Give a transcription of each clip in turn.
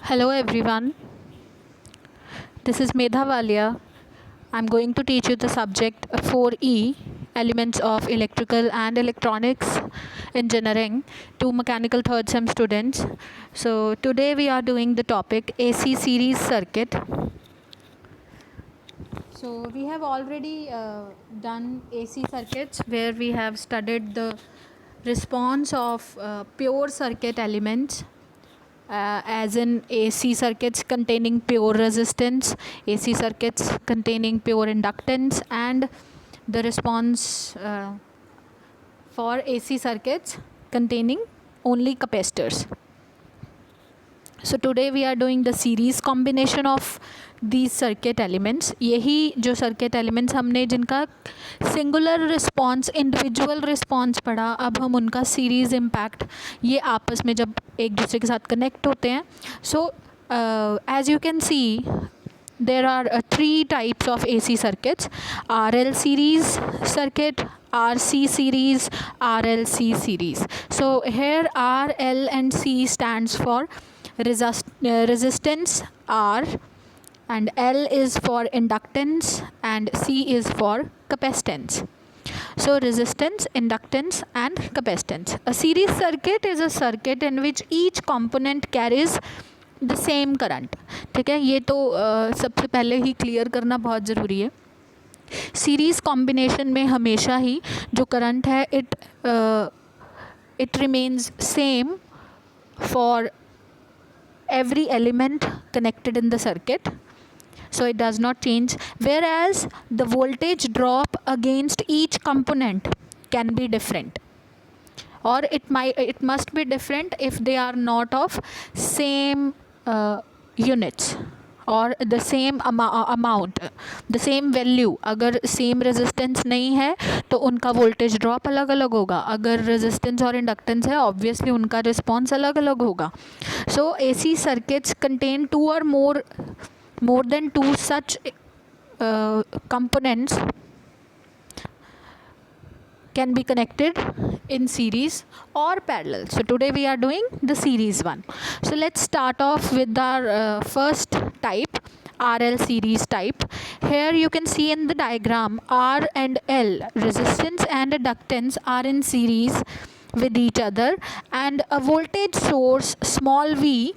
Hello everyone, this is Medha Walia. I'm going to teach you the subject 4E, Elements of Electrical and Electronics Engineering to Mechanical Third Sem students. So today we are doing the topic AC series circuit. So we have already done AC circuits where we have studied the response of pure circuit elements, as in AC circuits containing pure resistance, AC circuits containing pure inductance, and the response for AC circuits containing only capacitors. So today we are doing the series combination of these circuit elements. यही जो circuit elements हमने जिनका singular response, individual response पढ़ा, अब हम उनका series impact ये आपस में जब एक दूसरे के साथ connect होते हैं. So as you can see, there are three types of AC circuits: RL series circuit, RC series, RLC series. So here R, L and C stands for resistance R, and L is for inductance, and C is for capacitance. So resistance, inductance and capacitance. A series circuit is a circuit in which each component carries the same current. ठीक है, ये तो सबसे पहले ही clear करना बहुत ज़रूरी है. सीरीज़ कॉम्बिनेशन में हमेशा ही जो करंट है it remains same for every element connected in the circuit, so it does not change, whereas the voltage drop against each component can be different, or it must be different if they are not of same units और the same amount, the same value. अगर same resistance नहीं है तो उनका voltage drop अलग अलग होगा. अगर resistance और inductance है obviously उनका response अलग अलग होगा. So AC circuits contain two or more than two such components can be connected in series or parallel. So today we are doing the series one. So let's start off with our first type, RL series type. Here you can see in the diagram R and L, resistance and inductance, are in series with each other, and a voltage source small v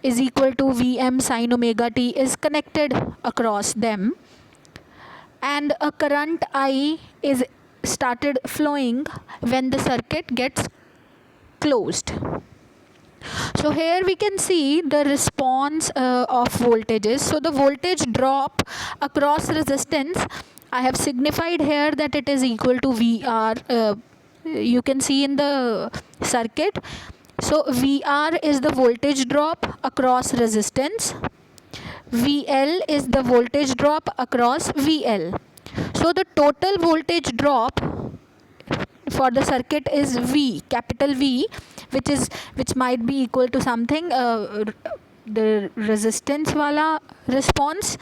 is equal to Vm sin omega t is connected across them, and a current I is started flowing when the circuit gets closed. So here we can see the response of voltages. So the voltage drop across resistance, I have signified here that it is equal to VR. You can see in the circuit. So VR is the voltage drop across resistance, VL is the voltage drop across VL. So the total voltage drop for the circuit is V, capital V, which might be equal to something, the resistance wala response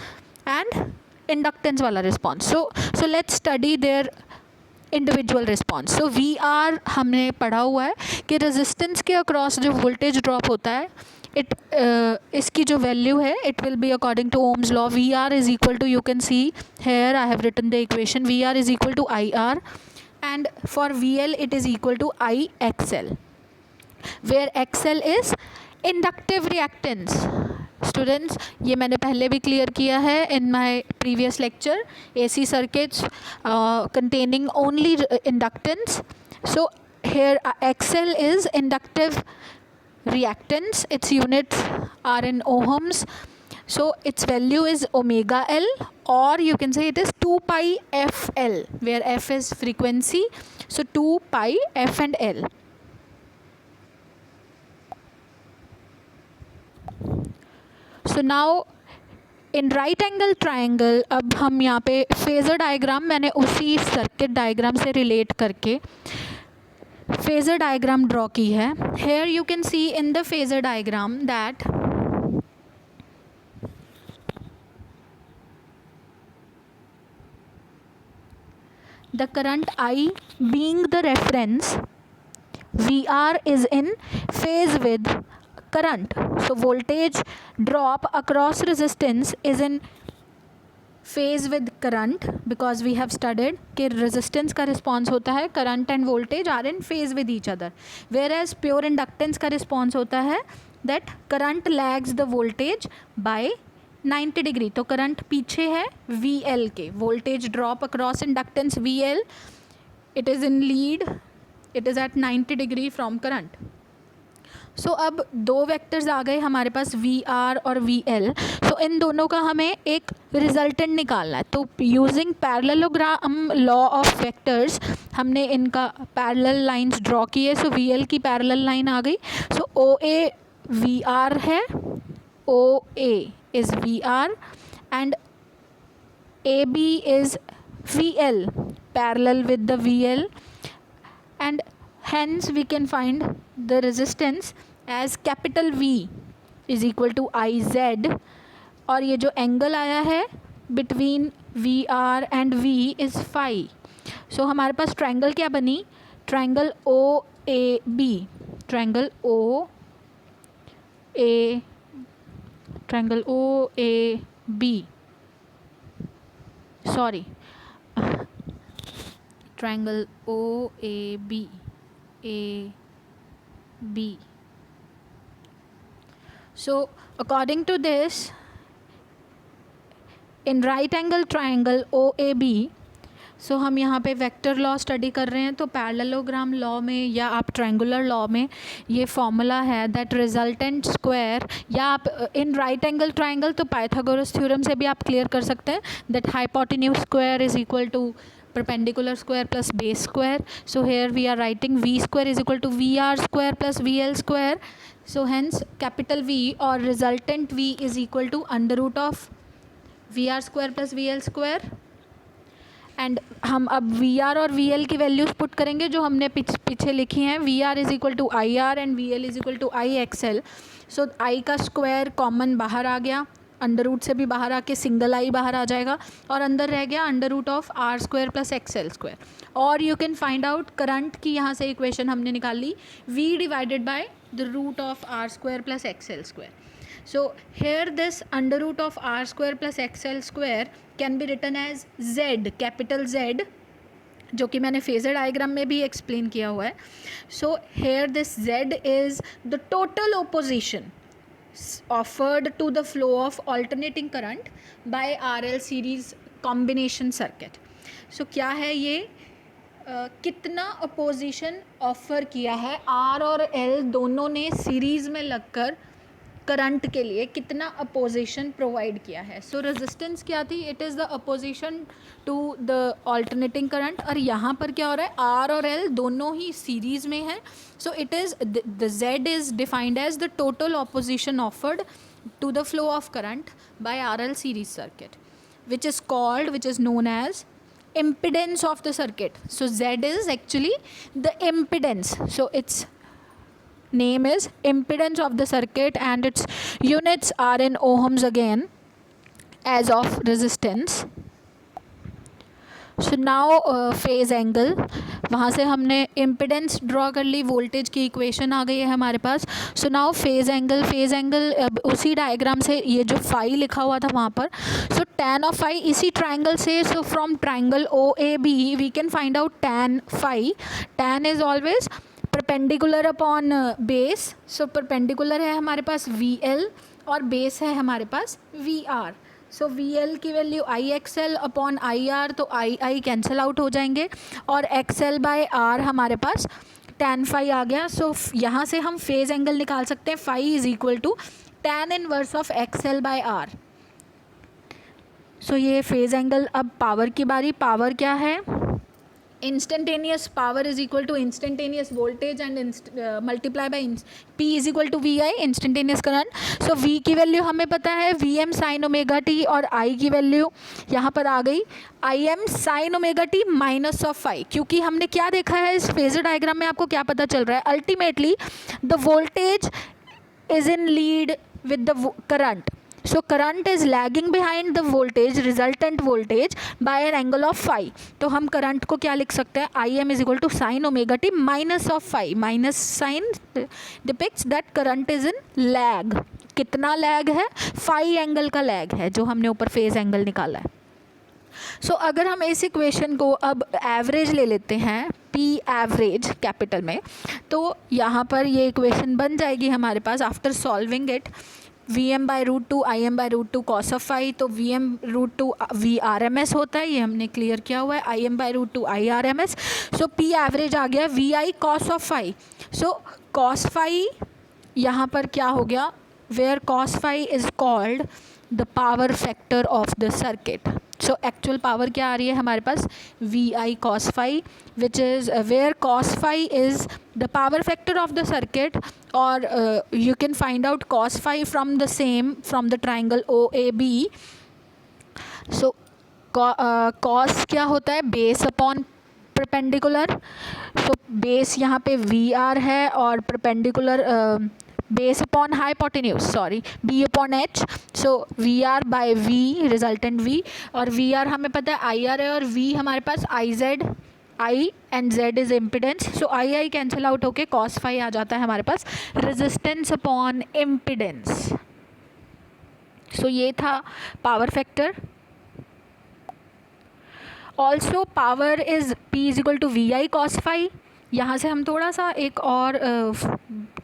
and inductance wala response. So let's study their individual response. So we are हमने पढ़ा हुआ है कि resistance के across जो voltage drop होता है इसकी जो वैल्यू है it will be according to Ohm's law. V R is equal to, you can see here I have written the equation, V R is equal to I R, and for V L it is equal to I X L, where X L is inductive reactance. Students, ये मैंने पहले भी clear किया है in my previous lecture, AC circuits containing only inductance. So here XL is inductive reactance, its units are in ohms, so its value is omega L, or you can say it is 2 pi FL, where F is frequency, so 2 pi F and L. So now in right angle triangle, अब हम यहाँ पे phasor diagram, मैंने उसी circuit diagram से relate करके phasor diagram draw की है. Here you can see in the phasor diagram that the current I being the reference, VR is in phase with current. So voltage drop across resistance is in phase with current, because we have studied कि resistance का response होता है, current and voltage are in phase with each other, whereas pure inductance का response होता है that current lags the voltage by 90 degree. तो current पीछे है VL के, voltage drop across inductance VL, it is in lead, it is at 90 degree from current. सो अब दो vectors आ गए हमारे पास VR और VL. सो इन दोनों का हमें एक रिजल्टेंट निकालना है. तो using parallelogram law of vectors हमने इनका पैरेलल लाइंस ड्रॉ किए. सो VL की पैरेलल लाइन आ गई. सो OA VR है, OA is VR and AB is VL, parallel with the VL, and hence we can find the resistance as capital V is equal to IZ. और ये जो angle आया है between VR and V is phi. सो हमारे पास triangle क्या बनी, triangle OAB, triangle OAB, sorry, triangle OAB, AB. So according to this, in right angle triangle OAB, सो हम यहाँ पे वेक्टर लॉ स्टडी कर रहे हैं. तो पैरेललोग्राम लॉ में या आप ट्रायंगुलर लॉ में ये फॉर्मूला है दैट रिजल्टेंट स्क्वायर, या आप इन राइट एंगल ट्रायंगल तो पाइथागोरस थ्योरम से भी आप क्लियर कर सकते हैं that hypotenuse square is equal to perpendicular square plus base square. So here we are writing V square is equal to VR square plus VL square. So hence capital V or resultant V is equal to under root of VR square plus VL square. And हम अब VR और VL की values put करेंगे जो हमने पीछे लिखी हैं. VR is equal to IR and VL is equal to IXL. So I का स्क्वायर कॉमन बाहर आ गया, अंडर रूट से भी बाहर आके सिंगल I बाहर आ जाएगा और अंदर रह गया under root of R square plus XL square. और you can find out current की यहाँ से इक्वेशन हमने निकाल ली, V divided by the root of R square plus XL square. So here this under root of R square plus XL square can be written as Z, capital Z, जो कि मैंने phasor diagram में भी explain किया हुआ है. So here this Z is the total opposition offered to the flow of alternating current by RL series combination circuit. So क्या है ये, कितना अपोजिशन ऑफ़र किया है R और L दोनों ने सीरीज़ में लगकर करंट के लिए कितना अपोजिशन प्रोवाइड किया है. सो रेजिस्टेंस क्या थी, it is the opposition to the alternating current. और यहाँ पर क्या हो रहा है, आर और एल दोनों ही सीरीज़ में है. So it is the Z is defined as the total opposition offered to the flow of current by R L series circuit, which is known as impedance of the circuit. So Z is actually the impedance. So its name is impedance of the circuit and its units are in ohms again as of resistance. So now phase angle, वहाँ से हमने impedance draw कर ली, voltage की equation आ गई है हमारे पास. So now phase angle उसी डायग्राम से ये जो फाई लिखा हुआ था वहाँ पर, सो tan ऑफ फाई इसी ट्राइंगल से, so from triangle OAB we can find out tan phi. tan is always perpendicular upon base. So perpendicular है हमारे पास VL और बेस है हमारे पास VR. सो VL की वैल्यू IXL अपॉन IR, तो I कैंसिल आउट हो जाएंगे और XL बाय R हमारे पास tan फाई आ गया. सो यहाँ से हम फेज़ एंगल निकाल सकते हैं, phi is equal to tan inverse of XL by R. So ये फेज़ एंगल. अब पावर की बारी. पावर क्या है, instantaneous power is equal to instantaneous voltage and multiply by P is equal to VI, instantaneous current. So V की value हमें पता है VM साइन ओमेगा टी, और I की वैल्यू यहाँ पर आ गई IM sine omega t minus of phi. क्योंकि हमने क्या देखा है इस फेजर डायग्राम में, आपको क्या पता चल रहा है, ultimately the voltage is in lead with the current. So current is lagging behind the voltage resultant voltage by an angle of phi. तो हम करंट को क्या लिख सकते हैं, I M is equal to sine omega t minus of phi. Minus sine depicts that current is in lag. कितना lag है, phi angle का लैग है जो हमने ऊपर फेज एंगल निकाला है. सो अगर हम इस इक्वेशन को अब एवरेज ले लेते हैं, पी एवरेज कैपिटल में, तो यहाँ पर ये इक्वेशन बन जाएगी हमारे पास after solving it. V M by root two I M by root two cos of phi. तो V M root two V R M S होता है, ये हमने क्लियर किया हुआ है. I M by root two I R M S. So P average आ गया V I cos of phi. So cos phi यहाँ पर क्या हो गया, where cos phi is called the power factor of the circuit. So actual power क्या आ रही है हमारे पास, V I cos phi, which is where cos phi is the power factor of the circuit. और you can find out cos phi from the same from the triangle O A B. So cos क्या होता है, base upon perpendicular. So base यहाँ पे V R है और perpendicular base upon hypotenuse, sorry, B upon H. So we R by V resultant V, और V R हमें पता है आई आर है, और वी हमारे पास I Z, I and Z is impedance. So I I cancel out होके cos phi आ जाता है हमारे पास रेजिस्टेंस अपॉन इम्पिडेंस. सो ये था power factor. Also power is P is equal to V I cos phi. यहाँ से हम थोड़ा सा एक और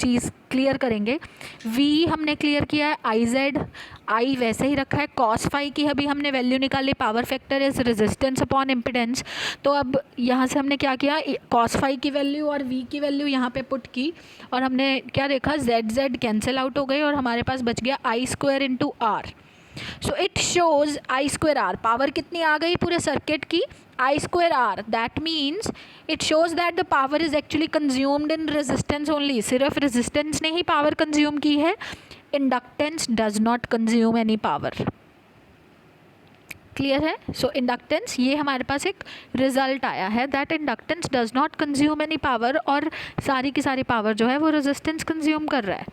चीज़ क्लियर करेंगे. v हमने क्लियर किया है, आई जेड, आई वैसे ही रखा है. कॉस फाई की अभी हमने वैल्यू निकाली, power factor is resistance upon impedance. तो अब यहाँ से हमने क्या किया, कॉस फाई की वैल्यू और v की वैल्यू यहाँ पे पुट की, और हमने क्या देखा, जेड जेड कैंसिल आउट हो गए और हमारे पास बच गया I square into R. So it shows I square R. Power कितनी आ गई पूरे सर्किट की, I square R. That means it shows that the power is actually consumed in resistance only. सिर्फ रेजिस्टेंस ने ही पावर कंज्यूम की है, inductance does not consume any power. Clear है. सो इंडक्टेंस, ये हमारे पास एक रिजल्ट आया है that inductance does not consume any power, और सारी की सारी पावर जो है वो रेजिस्टेंस कंज्यूम कर रहा है.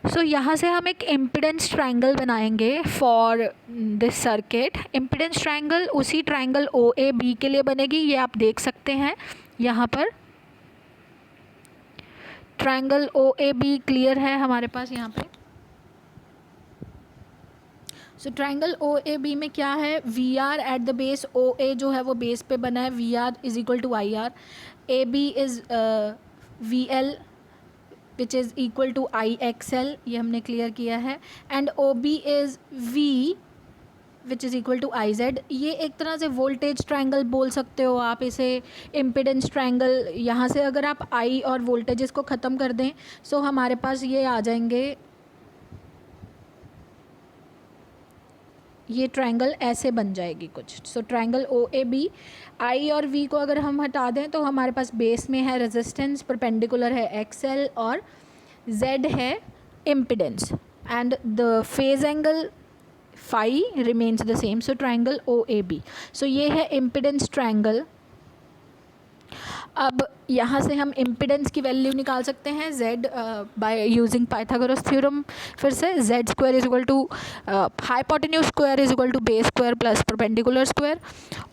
सो यहाँ से हम एक इम्पिडेंस ट्रायंगल बनाएंगे for this circuit. Impedance triangle उसी ट्रायंगल ओ ए बी के लिए बनेगी, ये आप देख सकते हैं यहाँ पर. Triangle O A B clear है हमारे पास यहाँ पे. सो ट्रायंगल ओ ए बी में क्या है, V R at the base, O A जो है वो बेस पे बना है, V R is equal to I R. A B is V L which is equal to I X L, ये हमने क्लियर किया है. And O B is V which is equal to I Z. ये एक तरह से voltage triangle बोल सकते हो आप इसे, इम्पिडेंस ट्रायंगल. यहाँ से अगर आप आई और वोल्टेजेस को ख़त्म कर दें, सो हमारे पास ये आ जाएंगे, ये ट्रायंगल ऐसे बन जाएगी कुछ. सो ट्रायंगल ओ ए बी, आई और वी को अगर हम हटा दें तो हमारे पास बेस में है रेजिस्टेंस, परपेंडिकुलर है एक्स एल, और जेड है impedance, and the phase angle phi remains the same. So triangle O A B. So ये है इम्पिडेंस ट्रायंगल. अब यहाँ से हम इम्पिडेंस की वैल्यू निकाल सकते हैं z by using Pythagoras theorem. फिर से z square is equal to hypotenuse square is equal to base square plus perpendicular square.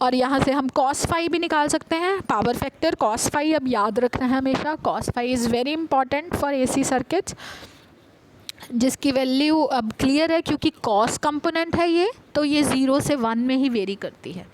और यहाँ से हम कॉस फाई भी निकाल सकते हैं, पावर फैक्टर कॉस फाई. अब याद रखना है हमेशा, cos phi is very important for AC circuits, जिसकी वैल्यू अब क्लियर है क्योंकि कॉस कंपोनेंट है ये, तो ये 0 से 1 में ही वेरी करती है.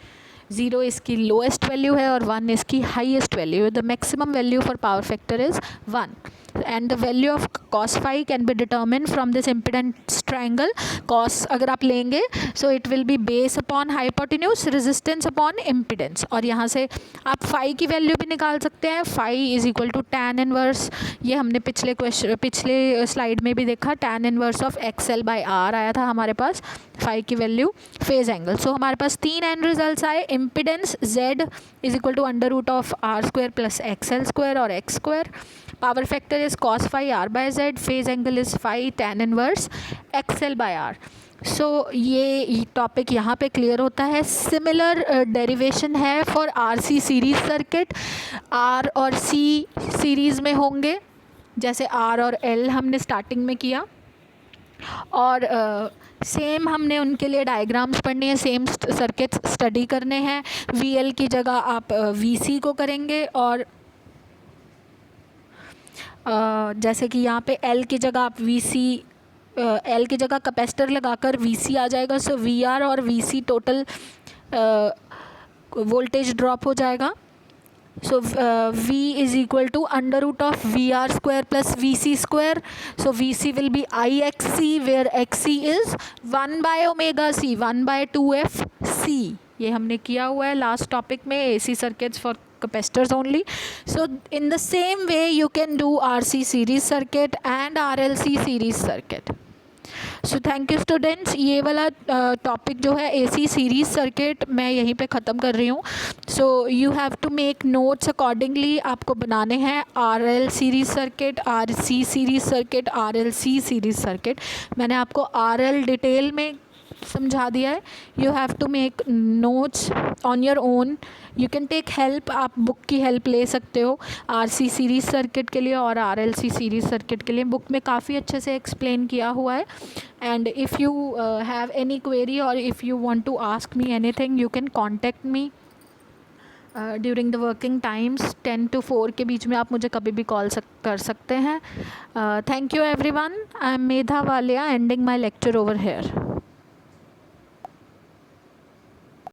0 इसकी लोएस्ट वैल्यू है और 1 इसकी हाईएस्ट वैल्यू है. The maximum value for power factor is 1, and the value of cos phi can be determine from this impedance triangle. Cos अगर आप लेंगे so it will be base upon hypotenuse, resistance upon impedance. और यहाँ से आप phi की value भी निकाल सकते हैं. Phi is equal to tan inverse, ये हमने पिछले स्लाइड में भी देखा, tan inverse of X L by R आया था हमारे पास फाई की वैल्यू. फेज एंगल, सो हमारे पास 3 एंड रिजल्ट्स आए. Impedance z is equal to under root of R square plus X L square और X square. Power factor is cos phi R by Z. Phase angle is phi tan inverse X L by R. So ये topic यहाँ पे clear होता है. Similar derivation है for R C series circuit. R और C series में होंगे, जैसे आर और एल हमने स्टार्टिंग में किया. और सेम हमने उनके लिए डायग्राम्स पढ़ने हैं, सेम सर्किट्स स्टडी करने हैं। वीएल की जगह आप वीसी को करेंगे, और जैसे कि यहाँ पे एल की जगह आप वीसी, एल की जगह कैपेसिटर लगाकर वीसी आ जाएगा। सो वीआर और वीसी टोटल वोल्टेज ड्रॉप हो जाएगा। So V is equal to under root of VR square plus VC square. So VC will be IXC, where XC is 1 by omega C, 1 by 2F C. ये हमने किया हुआ है last topic में, AC circuits for capacitors only. So in the same way you can do RC series circuit and RLC series circuit. So thank you students. ये वाला topic जो है AC सीरीज़ सर्किट मैं यहीं पे ख़त्म कर रही हूँ। So you have to make notes accordingly, आपको बनाने हैं RL series circuit, RC series circuit, RLC series circuit. मैंने आपको RL डिटेल में समझा दिया है। You have to make notes on your own, you can take help, आप बुक की हेल्प ले सकते हो RC सीरीज़ सर्किट के लिए और RLC सीरीज़ सर्किट के लिए। बुक में काफ़ी अच्छे से एक्सप्लेन किया हुआ है। And if you have any query और if you want to ask me anything, you can contact me during the working times 10 to 4 के बीच में। आप मुझे कभी भी कॉल कर सकते हैं। Thank you everyone. I am Medha Walia, ending my lecture over here.